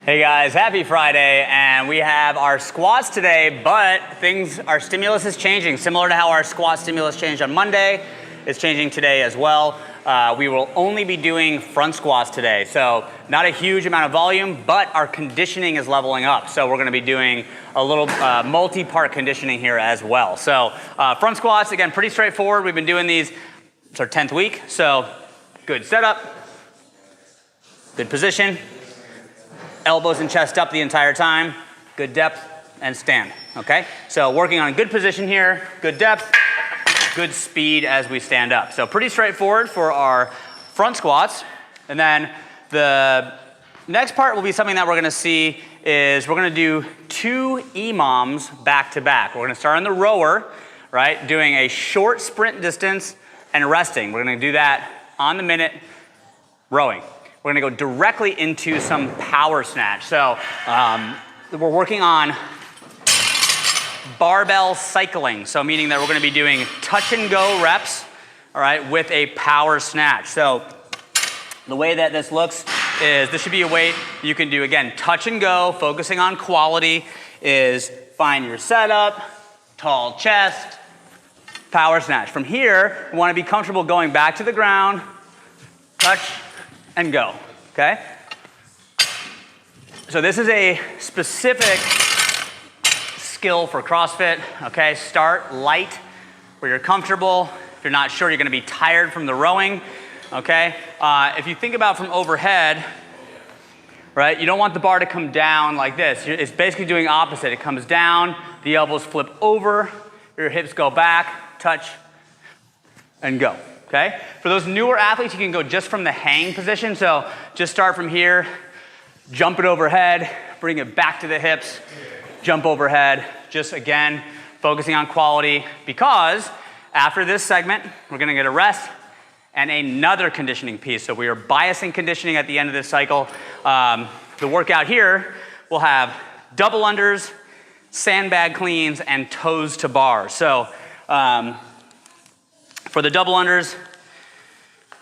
Hey guys, happy Friday, and we have our squats today, but our stimulus is changing. Similar to how our squat stimulus changed on Monday, it's changing today as well. We will only be doing front squats today, so not a huge amount of volume, but our conditioning is leveling up. So we're gonna be doing a little multi-part conditioning here as well. So front squats, again, pretty straightforward. We've been doing these, it's our 10th week, so good setup, good position. Elbows and chest up the entire time, good depth, and stand, okay? So working on a good position here, good depth, good speed as we stand up. So pretty straightforward for our front squats. And then the next part will be something that we're gonna see is we're gonna do 2 EMOMs back to back. We're gonna start on the rower, right? Doing a short sprint distance and resting. We're gonna do that on the minute rowing. We're gonna go directly into some power snatch. So we're working on barbell cycling. So meaning that we're gonna be doing touch and go reps, all right, with a power snatch. So the way that this looks is this should be a weight you can do, again, touch and go, focusing on quality, is find your setup, tall chest, power snatch. From here, we wanna be comfortable going back to the ground, touch, and go, okay? So this is a specific skill for CrossFit, okay? Start light where you're comfortable. If you're not sure, you're gonna be tired from the rowing, okay? If you think about from overhead, right, you don't want the bar to come down like this. It's basically doing opposite. It comes down, the elbows flip over, your hips go back, touch, and go. Okay? For those newer athletes, you can go just from the hang position. So just start from here, jump it overhead, bring it back to the hips, jump overhead. Just again, focusing on quality, because after this segment, we're gonna get a rest and another conditioning piece. So we are biasing conditioning at the end of this cycle. The workout here will have double unders, sandbag cleans, and toes to bar. So for the double unders,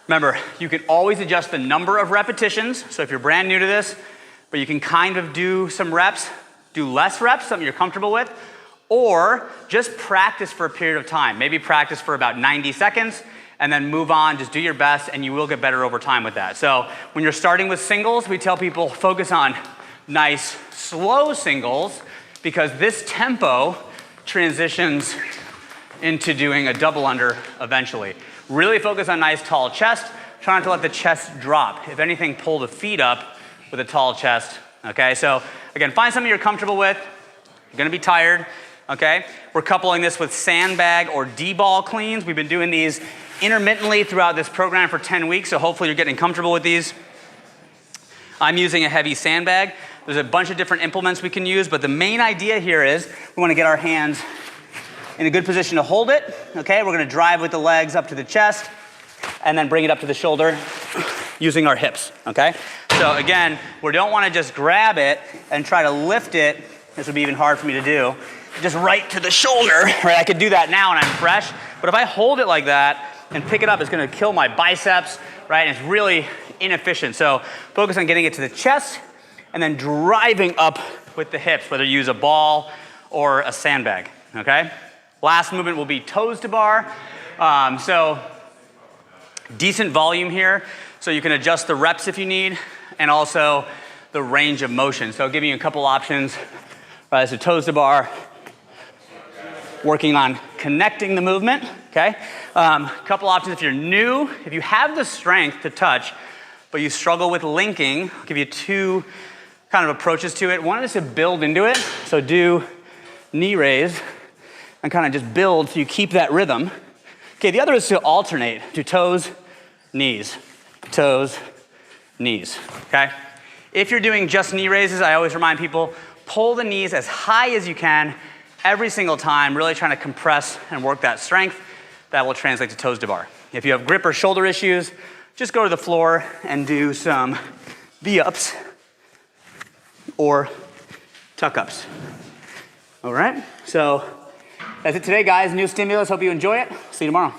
remember, you can always adjust the number of repetitions. So if you're brand new to this, but you can kind of do some reps, do less reps, something you're comfortable with, or just practice for a period of time. Maybe practice for about 90 seconds and then move on, just do your best, and you will get better over time with that. So when you're starting with singles, we tell people focus on nice, slow singles, because this tempo transitions into doing a double under eventually. Really focus on nice tall chest. Try not to let the chest drop. If anything, pull the feet up with a tall chest, okay? So again, find something you're comfortable with. You're gonna be tired, okay? We're coupling this with sandbag or Dball cleans. We've been doing these intermittently throughout this program for 10 weeks, so hopefully you're getting comfortable with these. I'm using a heavy sandbag. There's a bunch of different implements we can use, but the main idea here is we wanna get our hands in a good position to hold it, okay? We're gonna drive with the legs up to the chest and then bring it up to the shoulder using our hips, okay? So again, we don't wanna just grab it and try to lift it. This would be even hard for me to do. Just right to the shoulder, right? I could do that now and I'm fresh, but if I hold it like that and pick it up, it's gonna kill my biceps, right? And it's really inefficient. So focus on getting it to the chest and then driving up with the hips, whether you use a ball or a sandbag, okay? Last movement will be toes to bar. So decent volume here. So you can adjust the reps if you need, and also the range of motion. So I'll give you a couple options. Right, so toes to bar, working on connecting the movement, okay? Couple options if you're new. If you have the strength to touch, but you struggle with linking, I'll give you 2 kind of approaches to it. One is to build into it. So do knee raise, and kind of just build so you keep that rhythm. Okay, the other is to alternate, do toes, knees, okay? If you're doing just knee raises, I always remind people, pull the knees as high as you can every single time, really trying to compress and work that strength. That will translate to toes to bar. If you have grip or shoulder issues, just go to the floor and do some V-ups or tuck-ups. All right, so that's it today, guys. New stimulus. Hope you enjoy it. See you tomorrow.